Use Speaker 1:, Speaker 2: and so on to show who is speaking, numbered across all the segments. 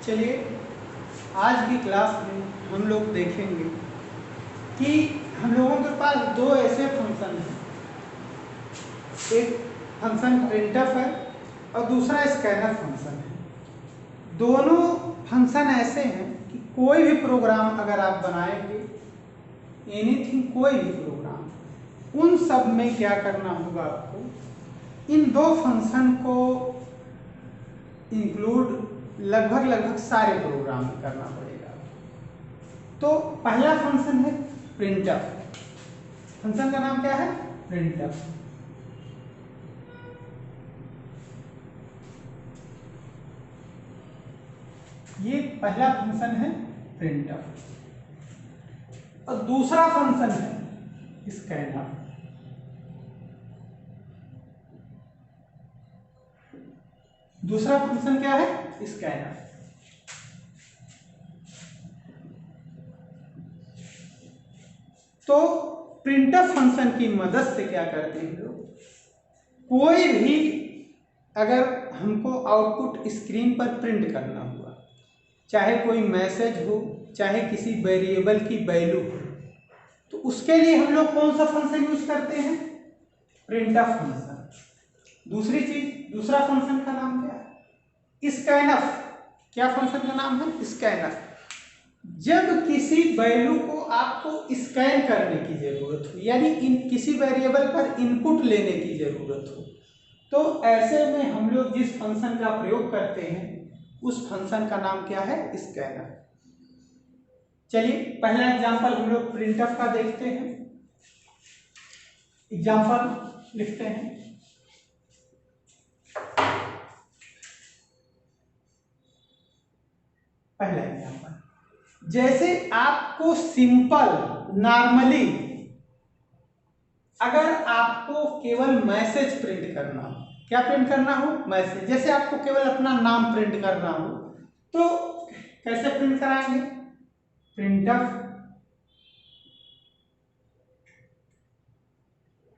Speaker 1: चलिए आज की क्लास में हम लोग देखेंगे कि हम लोगों के पास दो ऐसे फंक्शन हैं, एक फंक्शन printf है और दूसरा scanf फंक्शन है। दोनों फंक्शन ऐसे हैं कि कोई भी प्रोग्राम अगर आप बनाएंगे, एनीथिंग कोई भी प्रोग्राम, उन सब में क्या करना होगा आपको, इन दो फंक्शन को इंक्लूड लगभग सारे प्रोग्राम में करना पड़ेगा। तो पहला फंक्शन है printf। फंक्शन का नाम क्या है? printf। ये पहला फंक्शन है printf और दूसरा फंक्शन है scanf। दूसरा फंक्शन क्या है? scanf। तो printf फंक्शन की मदद से क्या करते हैं लोग, कोई भी अगर हमको आउटपुट स्क्रीन पर प्रिंट करना हुआ, चाहे कोई मैसेज हो, चाहे किसी वेरिएबल की वैल्यू हो, तो उसके लिए हम लोग कौन सा फंक्शन यूज करते हैं? printf function. दूसरी चीज, दूसरा फंक्शन का नाम क्या है? scanf। क्या फंक्शन का नाम है? scanf। जब किसी वैल्यू को आपको स्कैन करने की जरूरत हो, यानी किसी वेरिएबल पर इनपुट लेने की जरूरत हो, तो ऐसे में हम लोग जिस फंक्शन का प्रयोग करते हैं उस फंक्शन का नाम क्या है? स्कैनर। चलिए पहला एग्जांपल हम लोग printf का देखते हैं। एग्जांपल लिखते हैं, पहला एग्जांपल, जैसे आपको सिंपल नॉर्मली अगर आपको केवल मैसेज प्रिंट करना हो, क्या प्रिंट करना हो? मैसेज। जैसे आपको केवल अपना नाम प्रिंट करना हो तो कैसे प्रिंट कराएंगे? printf,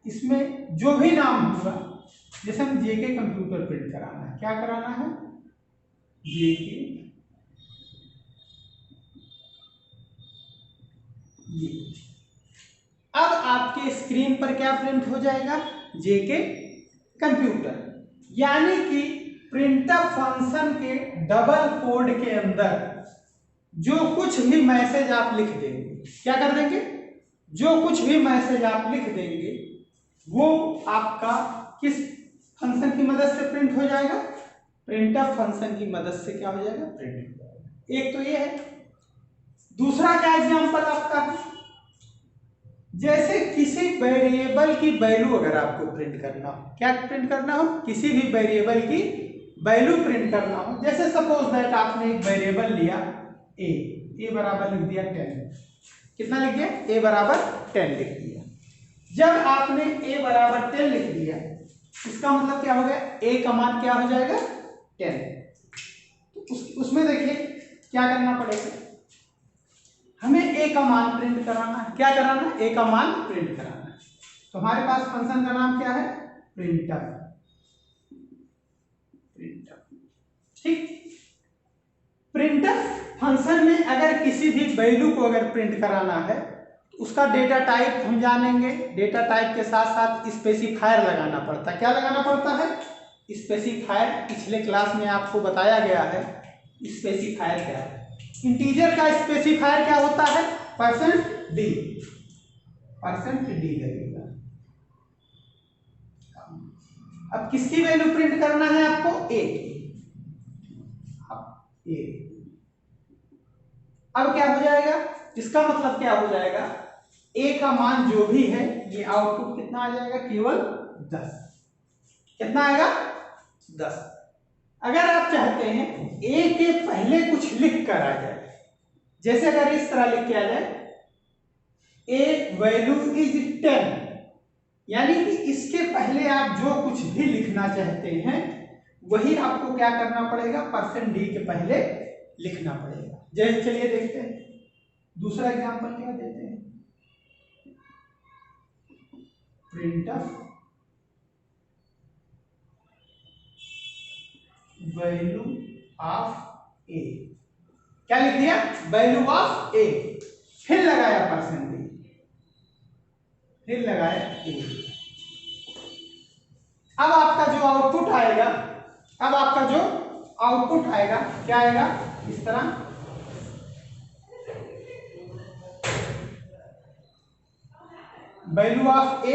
Speaker 1: इसमें जो भी नाम होगा, जैसे हम जेके कंप्यूटर प्रिंट कराना है, क्या कराना है? जेके। अब आपके स्क्रीन पर क्या प्रिंट हो जाएगा? जेके कंप्यूटर। यानी कि printf फंक्शन के डबल कोड के अंदर जो कुछ भी मैसेज आप लिख देंगे, क्या कर देंगे? जो कुछ भी मैसेज आप लिख देंगे वो आपका किस फंक्शन की मदद से प्रिंट हो जाएगा? printf फंक्शन की मदद से क्या हो जाएगा? प्रिंट हो जाएगा। एक तो ये है। दूसरा क्या एग्जांपल आपका है, जैसे किसी वेरिएबल की वैल्यू अगर आपको प्रिंट करना हो, क्या प्रिंट करना हो? किसी भी वेरिएबल की वैल्यू प्रिंट करना हो। जैसे सपोज दैट आपने एक वेरिएबल लिया ए बराबर लिख दिया 10। कितना लिख दिया? ए बराबर 10 लिख दिया। जब आपने ए बराबर 10 लिख दिया, इसका मतलब क्या हो गया? ए का मान क्या हो जाएगा? 10। तो उसमें देखिए क्या करना पड़ेगा, हमें ए का मान प्रिंट कराना है। क्या कराना है? ए का मान प्रिंट कराना है। तो हमारे पास फंक्शन का नाम क्या है? printf। ठीक। printf फंक्शन में अगर किसी भी वैल्यू को अगर प्रिंट कराना है तो उसका डेटा टाइप हम जानेंगे। डेटा टाइप के साथ साथ स्पेसिफायर लगाना पड़ता है। क्या लगाना पड़ता है? स्पेसिफायर। पिछले क्लास में आपको बताया गया है स्पेसिफायर क्या है। इंटीजर का स्पेसिफायर क्या होता है? %d। %d लगेगा। अब किसकी वैल्यू प्रिंट करना है आपको? ए। अब क्या हो जाएगा? इसका मतलब क्या हो जाएगा? ए का मान जो भी है ये आउटपुट कितना आ जाएगा? केवल 10। कितना आएगा? 10। अगर आप चाहते हैं ए के पहले कुछ लिख कर आ जाए, जैसे अगर इस तरह लिख के आ जाए ए वैल्यू इज 10, यानी कि इसके पहले आप जो कुछ भी लिखना चाहते हैं वही आपको क्या करना पड़ेगा? %d के पहले लिखना पड़ेगा। जैसे चलिए देखते हैं दूसरा एग्जांपल क्या देते हैं। printf वैल्यू ऑफ ए। क्या लिख दिया, वैल्यू ऑफ ए, फिर लगाया परसेंटेज, फिर लगाया ए। अब आपका जो आउटपुट आएगा, अब आपका जो आउटपुट आएगा क्या आएगा, इस तरह वैल्यू ऑफ ए,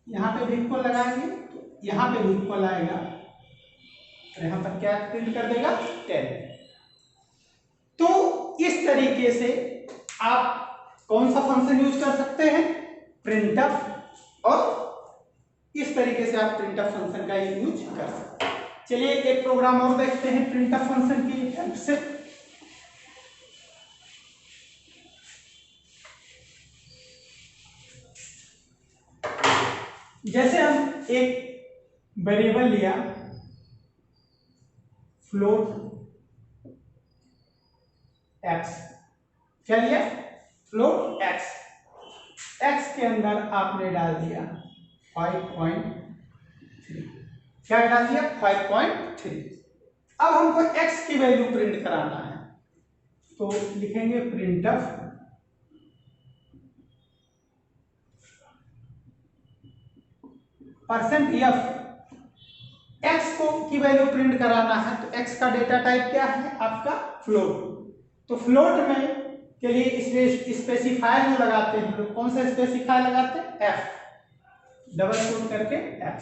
Speaker 1: यहां पे भी इक्वल लगाएंगे तो यहां पे भी इक्वल आएगा, और यहां पर क्या प्रिंट कर देगा 10। तो इस तरीके से आप कौन सा फंक्शन यूज कर सकते हैं, प्रिंटफ, और इस तरीके से आप प्रिंटफ फंक्शन का यूज कर सकते हैं। चलिए एक प्रोग्राम और देखते हैं प्रिंटफ फंक्शन की हेल्प से। जैसे हम एक वेरिएबल लिया फ्लोट एक्स, क्या लिया, फ्लोट एक्स, एक्स के अंदर आपने डाल दिया 5.3, क्या डाल दिया 5.3। अब हमको x की वैल्यू प्रिंट कराना है, तो लिखेंगे प्रिंटफ %f, x को की वैल्यू प्रिंट कराना है, तो x का डेटा टाइप क्या है आपका फ्लोट, तो फ्लोट में के लिए इसलिए स्पेसिफायर जो लगाते हैं, तो कौन सा स्पेसिफायर लगाते हैं, f, डबल कोट करके x।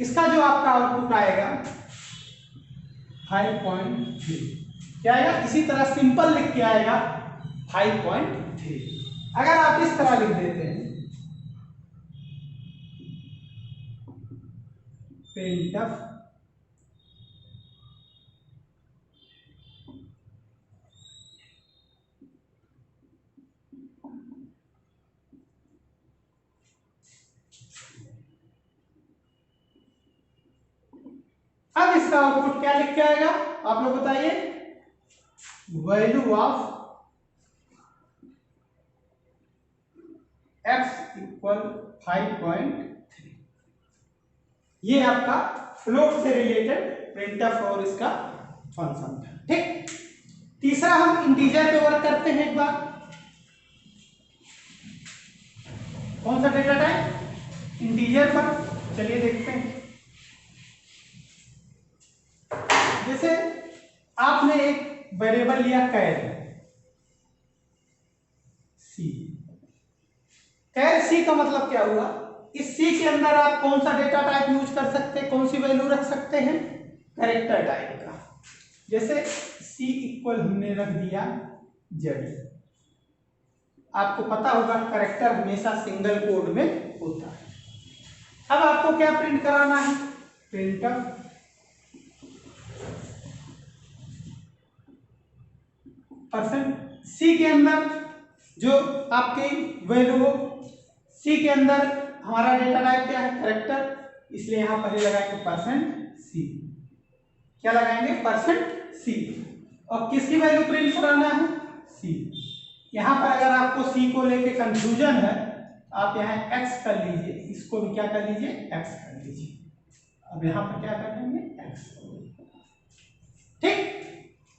Speaker 1: इसका जो आपका आउटपुट आएगा 5.3, क्या आएगा, इसी तरह सिंपल लिख के आएगा 5.3। अगर आप इस तरह लिख देते हैं प्रिंटफ अब इसका आउटपुट क्या लिख के आएगा, आप लोग बताइए, वैल्यू ऑफ x इक्वल 5.3। ये आपका फ्लोट से रिलेटेड प्रिंटफ और इसका फंक्शन था। ठीक, तीसरा हम इंटीजर पे वर्क करते हैं एक बार। कौन सा डेटा टाइप, इंटीजर पर, चलिए देखते हैं। जैसे आपने एक वेरिएबल लिया कैर सी, कैर सी का मतलब क्या हुआ, इस सी के अंदर आप कौन सा डेटा टाइप यूज कर सकते हैं, कौन सी वैल्यू रख सकते हैं, कैरेक्टर टाइप का। जैसे सी इक्वल हमने रख दिया जेड, आपको पता होगा कैरेक्टर हमेशा सिंगल कोड में होता है। अब आपको क्या प्रिंट कराना है, प्रिंटफ %c के अंदर जो आपकी वैल्यू हो, सी के अंदर हमारा डेटा टाइप क्या है, कैरेक्टर, इसलिए यहां पहले लगाएंगे %c, क्या लगाएंगे %c, और किसकी वैल्यू प्रिंट कराना है, c। यहां पर अगर आपको c को लेके कंफ्यूजन है, आप यहाँ x कर लीजिए, इसको भी क्या कर लीजिए, x कर लीजिए। अब यहां पर क्या कर देंगे, x। ठीक,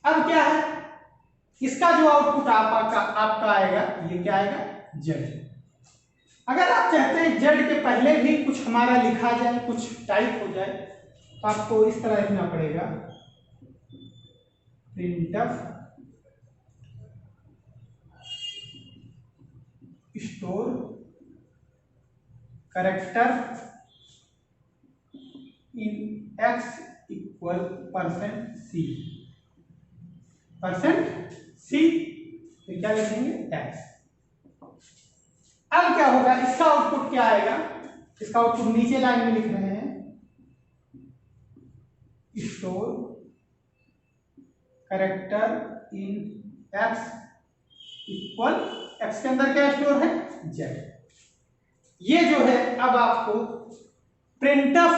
Speaker 1: अब क्या है, इसका जो आउटपुट आपका आएगा, ये क्या आएगा, जेड। अगर आप चाहते हैं जेड के पहले भी कुछ हमारा लिखा जाए, कुछ टाइप हो जाए, तो आपको इस तरह लिखना पड़ेगा, printf store character in x equal %c, %c, फिर क्या लिखेंगे, x। अब क्या होगा, इसका आउटपुट क्या आएगा, इसका आउटपुट नीचे लाइन में लिख रहे हैं, store character in x equal, x के अंदर क्या स्टोर है, z। ये जो है अब आपको प्रिंटफ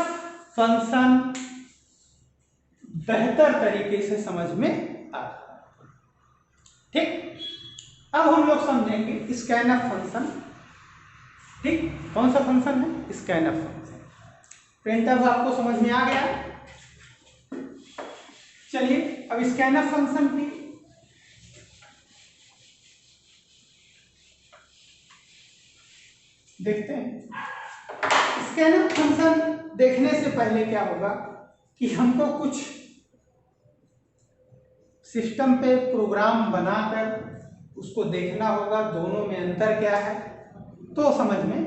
Speaker 1: फंक्शन बेहतर तरीके से समझ में आ रहा है। ठीक, अब हम लोग समझेंगे स्कैनफ फंक्शन। ठीक, कौन सा फंक्शन है, स्कैनफ फंक्शन। प्रिंटफ आपको समझ में आ गया। चलिए अब स्कैनफ फंक्शन की देखते हैं। स्कैनफ फंक्शन देखने से पहले क्या होगा कि हमको कुछ सिस्टम पे प्रोग्राम बनाकर उसको देखना होगा, दोनों में अंतर क्या है, तो समझ में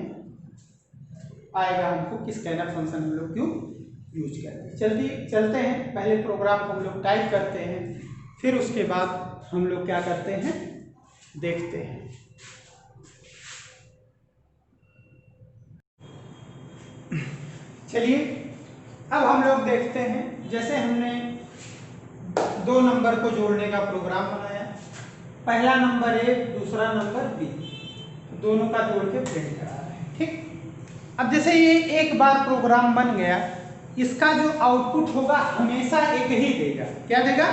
Speaker 1: आएगा हमको कि स्कैनफ फंक्शन हम लोग क्यों यूज करते हैं। चलते हैं, पहले प्रोग्राम को हम लोग टाइप करते हैं, फिर उसके बाद हम लोग क्या करते हैं देखते हैं। चलिए अब हम लोग देखते हैं, जैसे हमने दो नंबर को जोड़ने का प्रोग्राम बनाया, पहला नंबर A दूसरा नंबर B, दोनों का जोड़ के प्रिंट करा रहे हैं। ठीक, अब जैसे ये एक बार प्रोग्राम बन गया, इसका जो आउटपुट होगा हमेशा एक ही देगा। क्या देगा?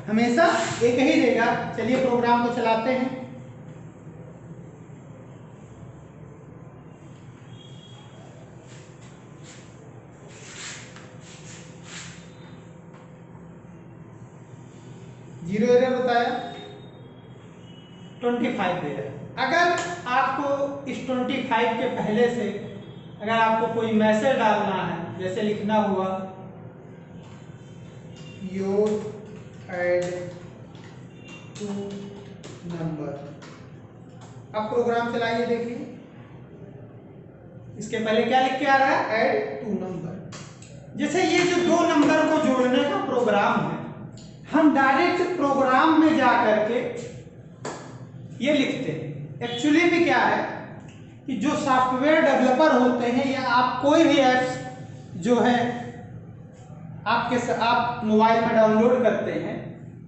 Speaker 1: हमेशा एक ही देगा। चलिए प्रोग्राम को चलाते हैं। जीरो एरर बताया, 25 दे रहा है। अगर आपको इस 25 के पहले से अगर आपको कोई मैसेज डालना है, जैसे लिखना हुआ योर ऐड टू नंबर, अब प्रोग्राम चलाइए, देखिए इसके पहले क्या लिख के आ रहा है, ऐड टू नंबर। जैसे ये जो दो नंबर को जोड़ने का प्रोग्राम है, हम डायरेक्ट प्रोग्राम में जा करके ये लिखते हैं। एक्चुअली में क्या है कि जो सॉफ्टवेयर डेवलपर होते हैं या आप कोई भी ऐप्स जो है आप मोबाइल में डाउनलोड करते हैं,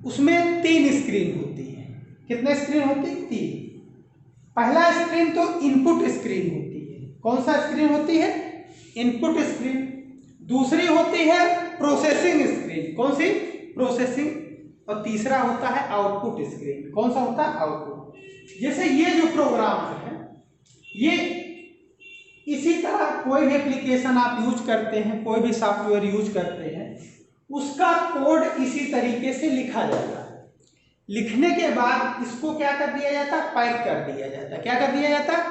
Speaker 1: उसमें 3 स्क्रीन होती है। कितने स्क्रीन होती है? 3। पहला स्क्रीन तो इनपुट स्क्रीन होती है। कौन सा स्क्रीन होती है? Input screen. दूसरी होती है प्रोसेसिंग स्क्रीन। कौन सी? प्रोसेसिंग। और तीसरा होता है आउटपुट स्क्रीन। कौन सा होता है? आउटपुट। जैसे ये जो प्रोग्राम है, ये इसी तरह कोई भी एप्लीकेशन आप यूज करते हैं, कोई भी सॉफ्टवेयर यूज करते हैं, उसका कोड इसी तरीके से लिखा जाता है। लिखने के बाद इसको क्या कर दिया जाता है? पैक कर दिया जाता है। क्या कर दिया जाता है?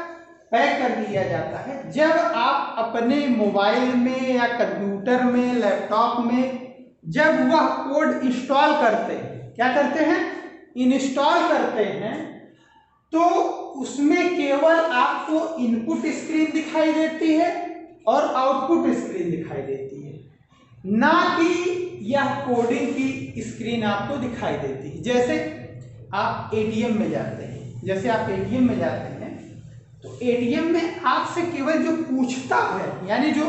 Speaker 1: पैक कर दिया जाता है। जब आप अपने मोबाइल में या कंप्यूटर में, लैपटॉप में जब वह कोड इंस्टॉल करते हैं, क्या करते हैं? इंस्टॉल करते हैं, तो उसमें केवल आपको इनपुट स्क्रीन दिखाई देती है और आउटपुट स्क्रीन दिखाई देती है, ना कि यह कोडिंग की स्क्रीन आपको दिखाई देती है। जैसे आप एटीएम में जाते हैं, तो एटीएम में आपसे केवल जो पूछता है, यानी जो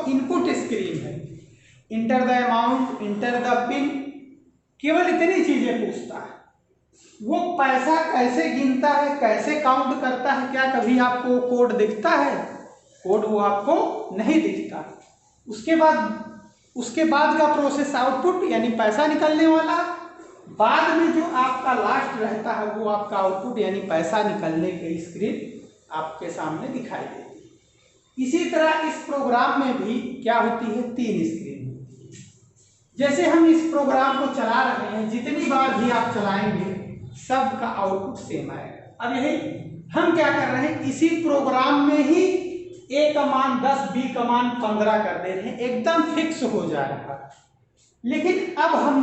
Speaker 1: इनपुट स्क्रीन है, enter the amount, enter the pin, केवल इतनी चीजें पूछता है। वो पैसा कैसे गिनता है, कैसे काउंट करता है, क्या कभी आपको कोड दिखता है? कोड वो आपको नहीं दिखता। उसके बाद का प्रोसेस आउटपुट, यानी पैसा निकलने वाला। बाद में जो आपका लास्ट रहता है वो आपका आउटपुट, यानी पैसा निकलने की स्क्रीन आपके सामने दिखाई देती है। इसी तरह इस प्रोग्राम में भी क्या होती है? 3 स्क्रीन होती है। जैसे हम इस प्रोग्राम को चला रहे हैं, जितनी बार भी आप चलाएंगे सबका आउटपुट सेम आएगा। अब यही हम क्या कर रहे हैं, इसी प्रोग्राम में ही A का मान 10, B का मान 15 कर दे रहे हैं, एकदम फिक्स हो जा रहा है। लेकिन अब हम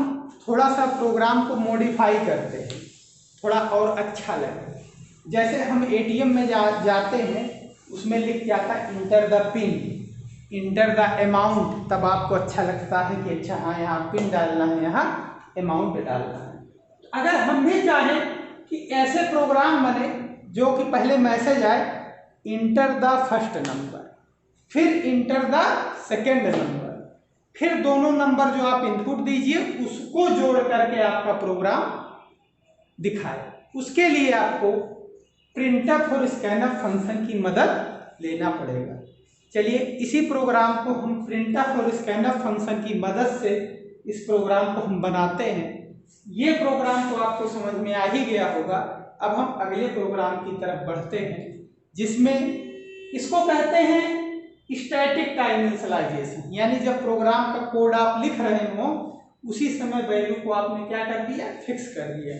Speaker 1: थोड़ा सा प्रोग्राम को मॉडिफाई करते हैं, थोड़ा और अच्छा लगे। जैसे हम एटीएम में जाते हैं, उसमें लिख जाता है enter the pin, enter the amount, तब आपको अच्छा लगता है कि अच्छा हाँ यहाँ पिन डालना है, यहाँ अमाउंट डालना है। अगर हम भी चाहें कि ऐसे प्रोग्राम बने जो कि पहले मैसेज आए इंटर द फर्स्ट नंबर, फिर इंटर द सेकेंड नंबर, फिर दोनों नंबर जो आप इनपुट दीजिए उसको जोड़ करके आपका प्रोग्राम दिखाए, उसके लिए आपको प्रिंटफ और स्कैनफ फंक्शन की मदद लेना पड़ेगा। चलिए इसी प्रोग्राम को हम प्रिंटफ और स्कैनफ फंक्शन की मदद से इस प्रोग्राम को हम बनाते हैं। ये प्रोग्राम तो आपको समझ में आ ही गया होगा। अब हम अगले प्रोग्राम की तरफ बढ़ते हैं, जिसमें इसको कहते हैं स्टैटिक टाइम इनिशियलाइजेशन, यानी जब प्रोग्राम का कोड आप लिख रहे हो उसी समय वैल्यू को आपने क्या कर दिया, फिक्स कर दिया।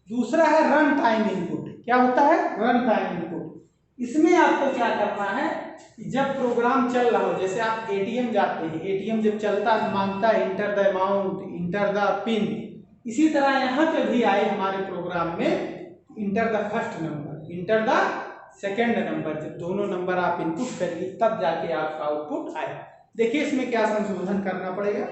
Speaker 1: दूसरा है रन टाइम इनपुट। क्या होता है? Run time input. इसमें आपको क्या करना है कि जब प्रोग्राम चल रहा हो, जैसे आप एटीएम जाते हैं, एटीएम जब चलता है मांगता है enter the amount, enter the pin, इसी तरह यहाँ पे भी आए हमारे प्रोग्राम में enter the first number, enter the second number. जब दोनों नंबर आप इनपुट करिए तब जाके आपका आउटपुट आए। देखिए इसमें क्या संशोधन करना पड़ेगा।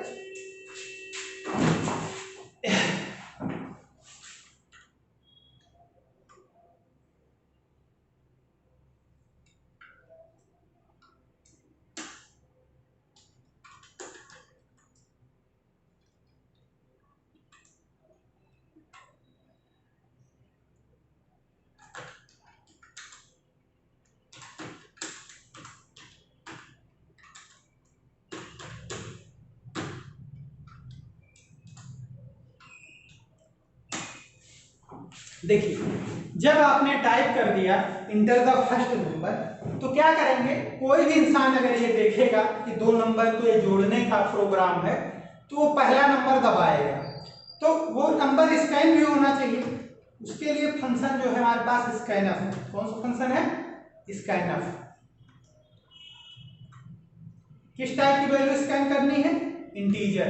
Speaker 1: देखिए जब आपने टाइप कर दिया इंटर द फर्स्ट नंबर, तो क्या करेंगे, कोई भी इंसान अगर ये देखेगा कि दो नंबर को ये जोड़ने का प्रोग्राम है तो वो पहला नंबर दबाएगा, तो वो नंबर स्कैन भी होना चाहिए। उसके लिए फंक्शन जो है हमारे पास स्कैनफ है। कौन सा फंक्शन है? स्कैनफ। किस टाइप की वैल्यू स्कैन करनी है? इंटीजर।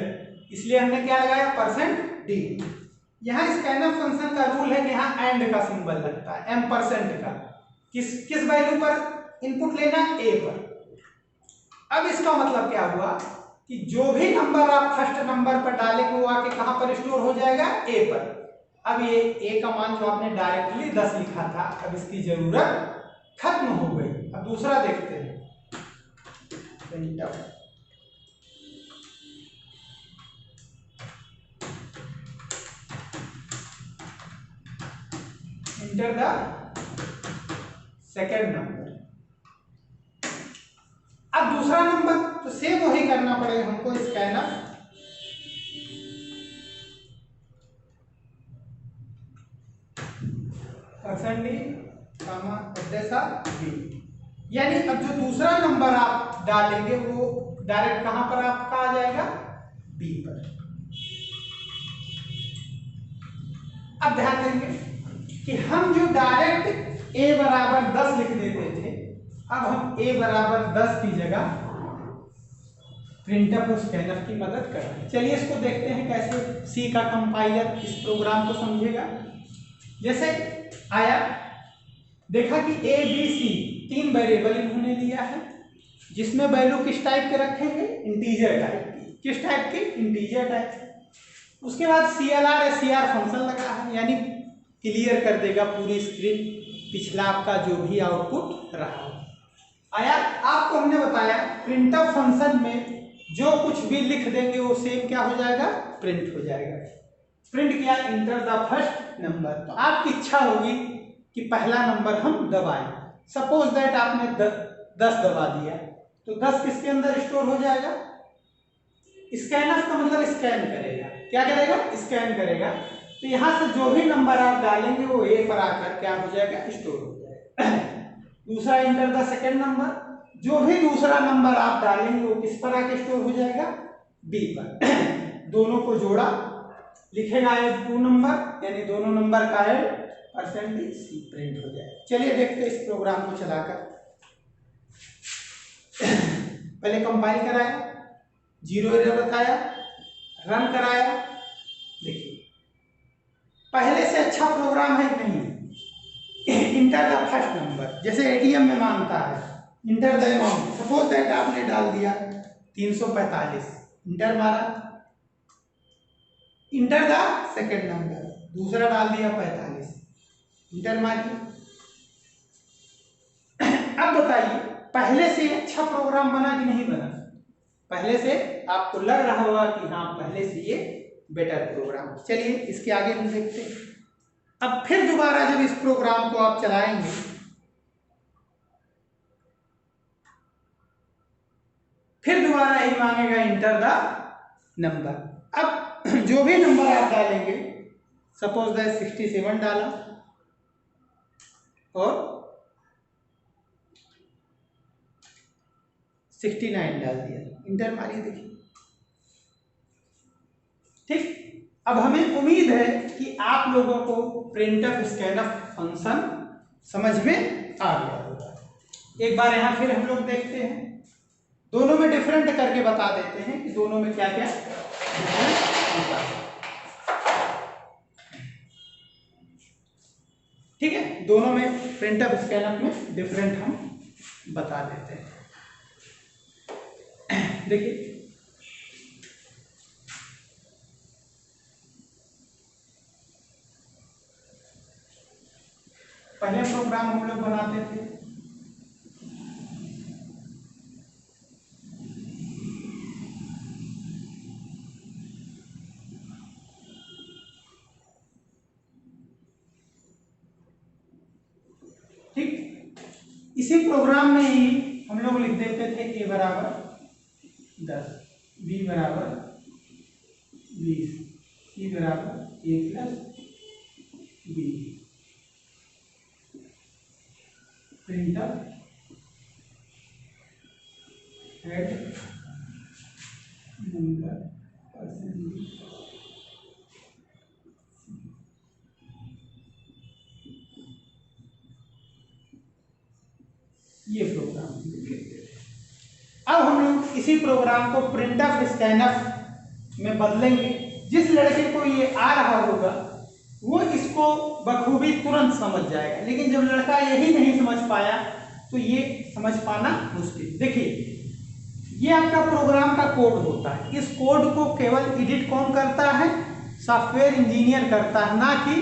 Speaker 1: इसलिए हमने क्या लगाया? %d। यहाँ स्कैनफ फंक्शन का रूल है कि यहाँ एंड का सिंबल लगता है, M% का। किस किस वैल्यू पर इनपुट लेना? A पर। अब इसका मतलब क्या हुआ कि जो भी नंबर आप फर्स्ट नंबर पर डालेंगे वो आके कहां पर स्टोर हो जाएगा? A पर। अब ये A का मान जो आपने डायरेक्टली 10 लिखा था, अब इसकी जरूरत खत्म हो गई। अब दूसरा देखते हैं, इंटर द सेकेंड नंबर। अब दूसरा नंबर तो सेम वही करना पड़ेगा हमको, स्कैनर %d, यानी अब जो दूसरा नंबर आप डालेंगे वो डायरेक्ट कहां पर आपका आ जाएगा? B पर। अब ध्यान देंगे कि हम जो डायरेक्ट A बराबर 10 लिख देते थे, अब हम A बराबर 10 की जगह प्रिंटफ और स्कैनफ की मदद कर रहे हैं। चलिए इसको देखते हैं कैसे C का कंपाइलर इस प्रोग्राम को समझेगा। जैसे आया, देखा कि A B C 3 वेरिएबल इन्होंने लिया है, जिसमें वैल्यू किस टाइप के रखेंगे? इंटीजर टाइप की। किस टाइप की? Integer type. उसके बाद CLR SCR फंक्शन लगा है, यानी क्लियर कर देगा पूरी स्क्रीन पिछला आपका जो भी आउटपुट रहा हो। आया, आपको हमने बताया प्रिंटफ फंक्शन में जो कुछ भी लिख देंगे वो सेम क्या हो जाएगा? प्रिंट हो जाएगा। प्रिंट किया इंटर द फर्स्ट नंबर, तो आपकी इच्छा होगी कि पहला नंबर हम दबाएं। सपोज दैट आपने 10 दबा दिया, तो 10 किसके अंदर स्टोर हो जाएगा? स्कैनफ का मतलब स्कैन करेगा। क्या करेगा? स्कैन करेगा। तो यहां से जो भी नंबर आप डालेंगे वो A पर आकर क्या हो जाएगा? स्टोर हो जाएगा। दूसरा इंटर द सेकेंड नंबर, जो भी दूसरा नंबर आप डालेंगे वो किस पर आके स्टोर हो जाएगा? B पर। दोनों को जोड़ा, लिखेगा एड 2 नंबर, यानी दोनों नंबर का एड %C प्रिंट हो जाएगा। चलिए देखते हैं इस प्रोग्राम को चलाकर। पहले कंपाइल कराया, 0 एरर बताया, रन कराया। देखिए पहले से अच्छा प्रोग्राम है कि नहीं? इंटर द फर्स्ट नंबर, जैसे एटीएम में मांगता है enter the amount, suppose that आपने डाल दिया 345, इंटर मारा। इंटर द सेकेंड नंबर, दूसरा डाल दिया 45, इंटर मारिए। अब बताइए पहले से अच्छा प्रोग्राम बना कि नहीं बना? पहले से आपको लग रहा होगा कि हाँ पहले से ये बेटर प्रोग्राम। चलिए इसके आगे हम देखते हैं। अब फिर दोबारा जब इस प्रोग्राम को आप चलाएंगे, फिर दोबारा ही मांगेगा इंटर द नंबर। अब जो भी नंबर आप डालेंगे, सपोज दैट 67 डाला और 69 डाल दिया, इंटर मारिए। देखिए ठीक, अब हमें उम्मीद है कि आप लोगों को प्रिंटफ स्कैनफ फंक्शन समझ में आ गया होगा। एक बार यहाँ फिर हम लोग देखते हैं, दोनों में डिफरेंट करके बता देते हैं कि दोनों में क्या क्या डिफरेंस होता है। ठीक है, दोनों में प्रिंटफ स्कैनफ में डिफरेंट हम बता देते हैं। देखिए पहले प्रोग्राम हम लोग बनाते थे, ठीक, इसी प्रोग्राम में ही हम लोग लिख देते थे a बराबर 10, b बराबर 20, c बराबर a plus b, printf head number percentage ये प्रोग्राम लिखते थे। अब हम लोग इसी प्रोग्राम को प्रिंटफ स्कैनफ में बदलेंगे। जिस लड़के को ये आ रहा होगा वो इसको बखूबी तुरंत समझ जाएगा, लेकिन जब लड़का यही नहीं समझ पाया तो ये समझ पाना मुश्किल। देखिए ये आपका प्रोग्राम का कोड होता है, इस कोड को केवल एडिट कौन करता है? सॉफ्टवेयर इंजीनियर करता है, ना कि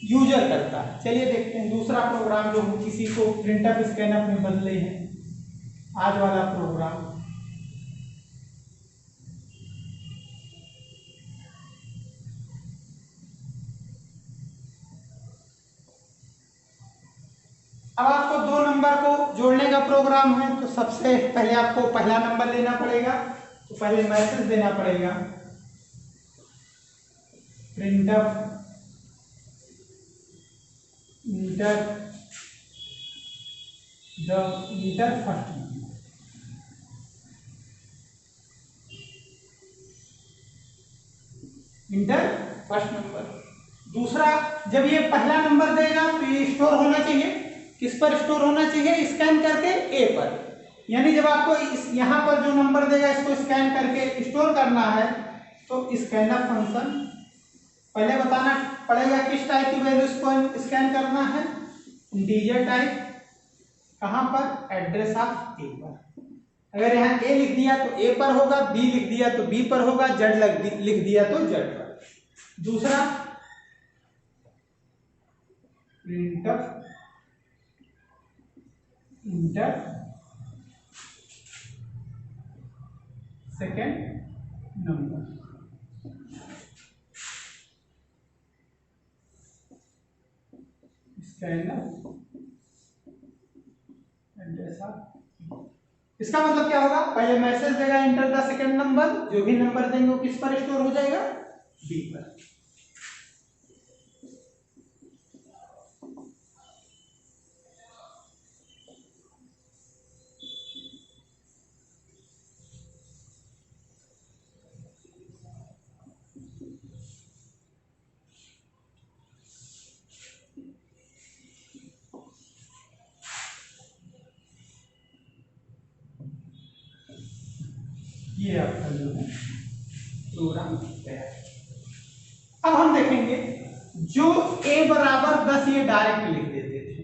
Speaker 1: यूजर करता है। चलिए देखते हैं दूसरा प्रोग्राम जो हम किसी को प्रिंटफ स्कैनफ में बदले हैं, आज वाला प्रोग्राम। अब आपको 2 नंबर को जोड़ने का प्रोग्राम है, तो सबसे पहले आपको पहला नंबर लेना पड़ेगा, तो पहले मैसेज देना पड़ेगा printf inter first number, inter first number. दूसरा, जब ये पहला नंबर देगा तो ये स्टोर होना चाहिए, किस पर स्टोर होना चाहिए? स्कैन करके ए पर। यानी जब आपको इस यहाँ पर जो नंबर देगा इसको स्कैन करके स्टोर करना है तो स्कैनफ फंक्शन पहले बताना पड़ेगा किस टाइप की वैल्यूज को स्कैन करना है। इंटीजर टाइप, कहाँ पर? एड्रेस ऑफ ए पर। अगर यहाँ ए लिख दिया तो ए पर होगा, बी लिख दिया तो बी पर होगा, जेड लिख दिया तो जेड पर। दूसरा, printf inter second number, scanf address of. इसका मतलब क्या होगा? पहले मैसेज देगा इंटर द सेकेंड नंबर, जो भी नंबर देंगे वो किस पर स्टोर हो जाएगा? बी पर। ये आपका जो है प्रोग्राम तैयार। अब हम देखेंगे जो a बराबर 10 ये डायरेक्ट लिख देते थे,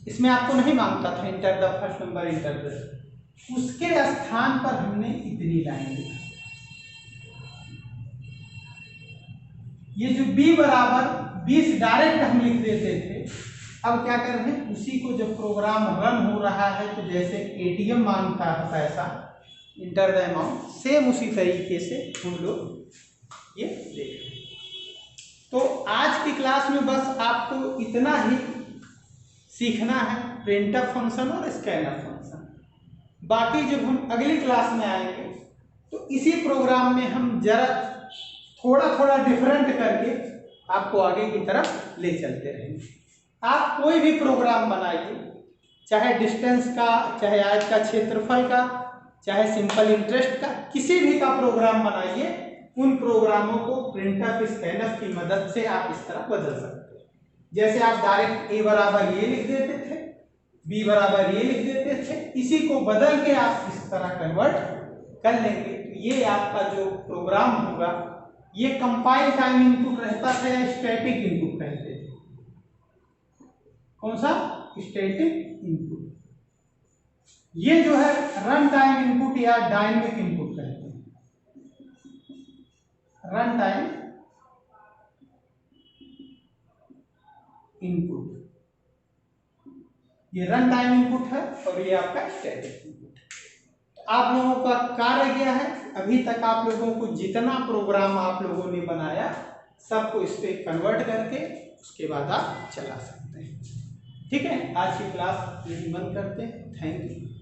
Speaker 1: इसमें आपको नहीं मांगता था enter the first number, enter the, उसके स्थान पर हमने इतनी लाइन लिखा। ये जो b बराबर 20 डायरेक्ट हम लिख देते थे, अब क्या कर रहे हैं? उसी को जब प्रोग्राम रन हो रहा है तो जैसे एटीएम मांगता है पैसा, इंटर द अमाउंट, सेम उसी तरीके से हम लोग ये देख रहे हैं। तो आज की क्लास में बस आपको इतना ही सीखना है, प्रिंटफ फंक्शन और स्कैनफ फंक्शन। बाकी जब हम अगली क्लास में आएंगे तो इसी प्रोग्राम में हम जरा थोड़ा थोड़ा डिफरेंट करके आपको आगे की तरफ ले चलते रहेंगे। आप कोई भी प्रोग्राम बनाइए, चाहे डिस्टेंस का, चाहे आयत का क्षेत्रफल का, चाहे सिंपल इंटरेस्ट का, किसी भी का प्रोग्राम बनाइए, उन प्रोग्रामों को प्रिंटफ स्कैनफ की मदद से आप इस तरह बदल सकते हैं। जैसे आप डायरेक्ट a बराबर ये लिख देते थे, b बराबर ये लिख देते थे, इसी को बदल के आप इस तरह कन्वर्ट कर लेंगे। तो ये आपका जो प्रोग्राम होगा ये कंपाइल टाइम इनपुट रहता था या स्टैटिक इनपुट रहते थे? कौन सा? Static input. ये जो है रन टाइम इनपुट या डायनेमिक इनपुट कहते हैं। रन टाइम इनपुट, ये रन टाइम इनपुट है और ये आपका स्टैटिक इनपुट है। आप लोगों का कार्य क्या है, अभी तक आप लोगों को जितना प्रोग्राम आप लोगों ने बनाया सबको इस पे कन्वर्ट करके उसके बाद आप चला सकते हैं। ठीक है, आज की क्लास यही बंद करते हैं। Thank you.